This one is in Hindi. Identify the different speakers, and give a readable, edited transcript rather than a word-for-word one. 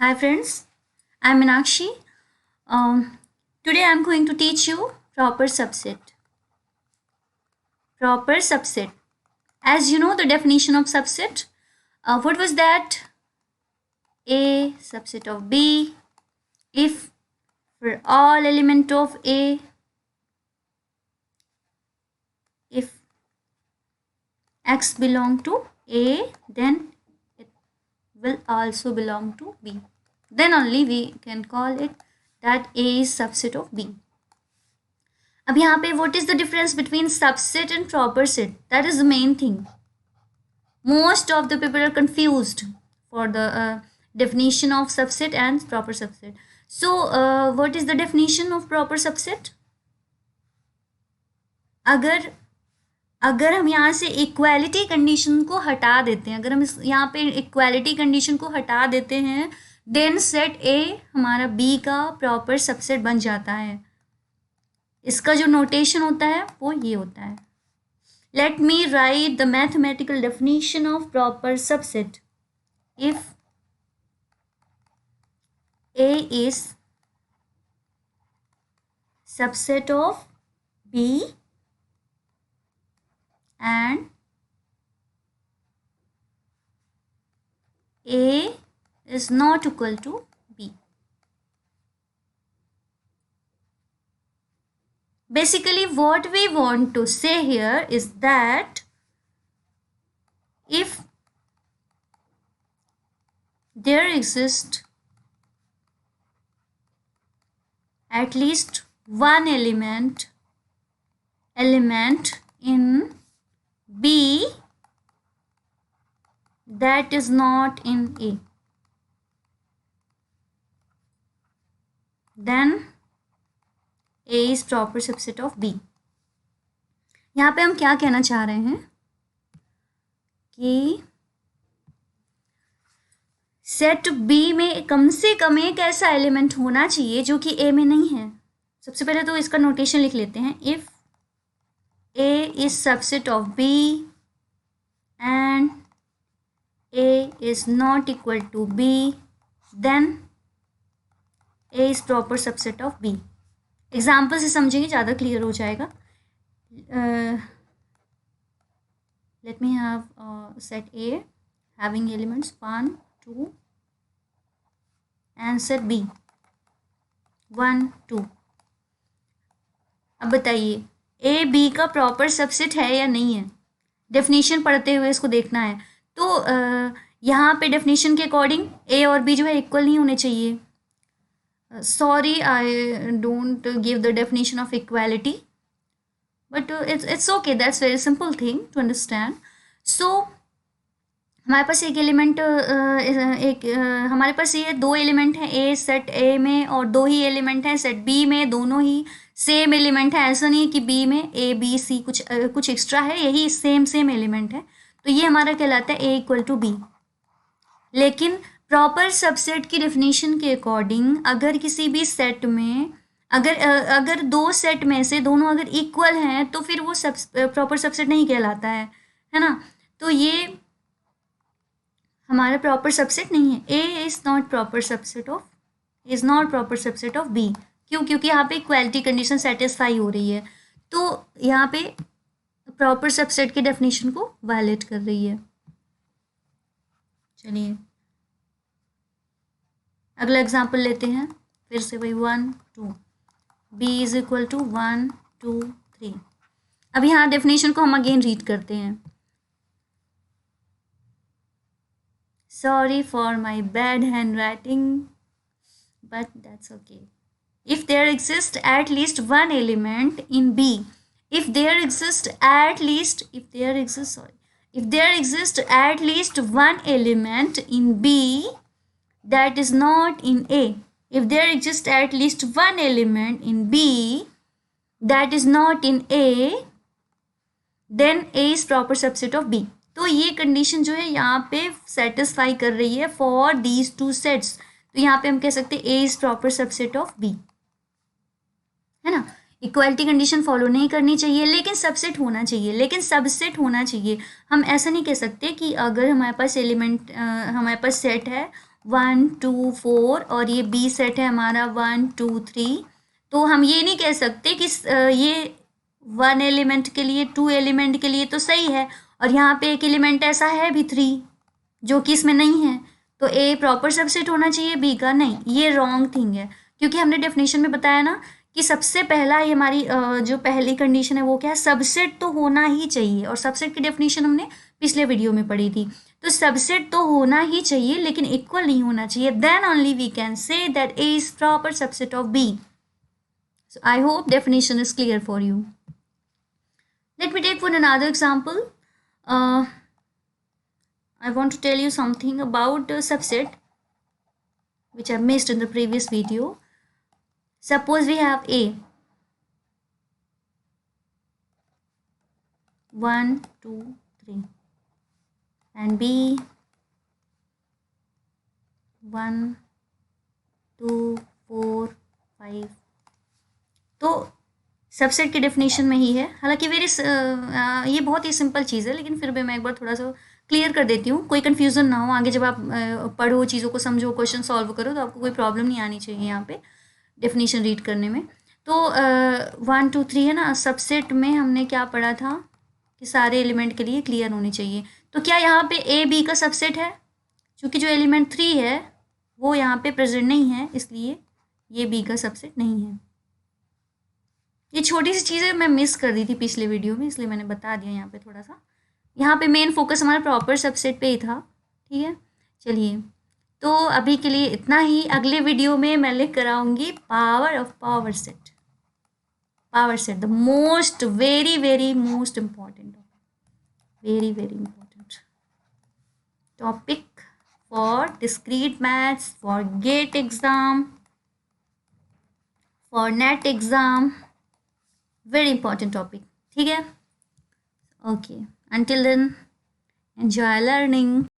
Speaker 1: Hi friends, I'm Meenakshi. Today I'm going to teach you proper subset. Proper subset. As you know the definition of subset, what was that? A subset of B if for all element of A, if X belong to A, then it will also belong to B. Then only we can call it that A is subset of B. अब यहाँ पे what is the difference between subset and proper set? That is the main thing. Most of the people are confused for the definition of subset and proper subset. So, what is the definition of proper subset? अगर अगर हम यहाँ से इक्वालिटी कंडीशन को हटा देते हैं, अगर हम इस यहाँ पे इक्वालिटी कंडीशन को हटा देते हैं, देन सेट ए हमारा बी का प्रॉपर सबसेट बन जाता है. इसका जो नोटेशन होता है वो ये होता है. Let me write the mathematical definition of proper subset. If A is subset of B and A is not equal to B. Basically, what we want to say here is that if there exists at least one element in B that is not in A, then A is proper subset of B. यहाँ पे हम क्या कहना चाह रहे हैं कि सेट बी में कम से कम एक ऐसा एलिमेंट होना चाहिए जो कि ए में नहीं है. सबसे पहले तो इसका नोटेशन लिख लेते हैं. If A is subset of B and A is not equal to B, then A is proper subset of B. Example से समझेंगे ज़्यादा क्लियर हो जाएगा. Let me have set A having elements 1 2 and set B 1 2. अब बताइए ए बी का प्रॉपर सबसेट है या नहीं है. डेफिनेशन पढ़ते हुए इसको देखना है. तो यहाँ पे डेफिनेशन के अकॉर्डिंग ए और बी जो है इक्वल नहीं होने चाहिए. Sorry, I don't give the definition of equality, but it's okay. That's very simple thing to understand. So हमारे पास एक एलिमेंट हमारे पास ये दो एलिमेंट हैं ए सेट ए में और दो ही एलिमेंट हैं सेट बी में. दोनों ही सेम एलिमेंट है. ऐसा नहीं है कि बी में ए बी सी कुछ एक्स्ट्रा है. यही सेम एलिमेंट है. तो ये हमारा कहलाता है ए इक्वल टू बी. लेकिन प्रॉपर सबसेट की डेफिनेशन के अकॉर्डिंग अगर किसी भी सेट में अगर दो सेट में से दोनों अगर इक्वल हैं तो फिर वो प्रॉपर सबसेट नहीं कहलाता है ना. तो ये हमारा प्रॉपर सबसेट नहीं है. A is not proper subset of B. क्यों? क्योंकि यहाँ पे इक्वालिटी कंडीशन सेटिस्फाई हो रही है. तो यहाँ पे प्रॉपर सबसेट की डेफिनेशन को वायलेट कर रही है. चलिए अगला एग्जाम्पल लेते हैं. फिर से वही 1 2 बी इज इक्वल टू 1 2 3. अब यहाँ डेफिनेशन को हम अगेन रीड करते हैं. Sorry for my bad hand writing but that's okay. if there exists at least one element in B, if there exists at least one element in B that is not in A, if there exists at least one element in B that is not in A, then A is proper subset of B. तो ये कंडीशन जो है यहाँ पे सेटिस्फाई कर रही है फॉर दीज टू सेट्स. तो यहाँ पे हम कह सकते हैं A is proper subset of B, है ना. इक्वालिटी कंडीशन फॉलो नहीं करनी चाहिए लेकिन सबसेट होना चाहिए. हम ऐसा नहीं कह सकते कि अगर हमारे पास सेट है 1 2 4 और ये बी सेट है हमारा 1 2 3। तो हम ये नहीं कह सकते कि ये 1 एलिमेंट के लिए 2 एलिमेंट के लिए तो सही है, और यहाँ पे एक एलिमेंट ऐसा है भी 3 जो कि इसमें नहीं है, तो ए प्रॉपर सबसेट होना चाहिए बी का, नहीं, ये रॉन्ग थिंग है। क्योंकि हमने डेफिनेशन में बताया ना कि सबसे पहला ये हमारी जो पहली कंडीशन है वो क्या है, सबसेट तो होना ही चाहिए, और सबसेट की डेफिनेशन हमने पिछले वीडियो में पढ़ी थी। तो सबसेट तो होना ही चाहिए लेकिन इक्वल नहीं होना चाहिए, then only we can say that A is proper subset of B. So I hope definition is clear for you. Let me take one another example. I want to tell you something about the subset which I missed in the previous video. Suppose we have A 1 2 3 and B 1 2 4 5। तो सबसेट की डेफिनेशन में ही है, हालांकि ये बहुत ही सिंपल चीज़ है, लेकिन फिर भी मैं एक बार थोड़ा सा क्लियर कर देती हूँ, कोई कन्फ्यूज़न ना हो आगे जब आप पढ़ो, चीज़ों को समझो, क्वेश्चन सॉल्व करो, तो आपको कोई प्रॉब्लम नहीं आनी चाहिए यहाँ पे डेफिनेशन रीड करने में। तो 1 2 3 है ना, सबसेट में हमने क्या पढ़ा था कि सारे एलिमेंट के लिए क्लियर होनी चाहिए। तो क्या यहाँ पे ए बी का सबसेट है? क्योंकि जो एलिमेंट 3 है वो यहाँ पे प्रेजेंट नहीं है, इसलिए ये बी का सबसेट नहीं है। ये छोटी सी चीज़ें मैं मिस कर दी थी पिछले वीडियो में, इसलिए मैंने बता दिया यहाँ पे थोड़ा सा। यहाँ पे मेन फोकस हमारा प्रॉपर सबसेट पे ही था, ठीक है। चलिए, तो अभी के लिए इतना ही। अगले वीडियो में मैं लेकर आऊँगी power of power set. Power set the most very most important, very important topic for discrete maths, for GATE exam, for NET exam, very important topic, ठीक है। Okay, until then enjoy learning.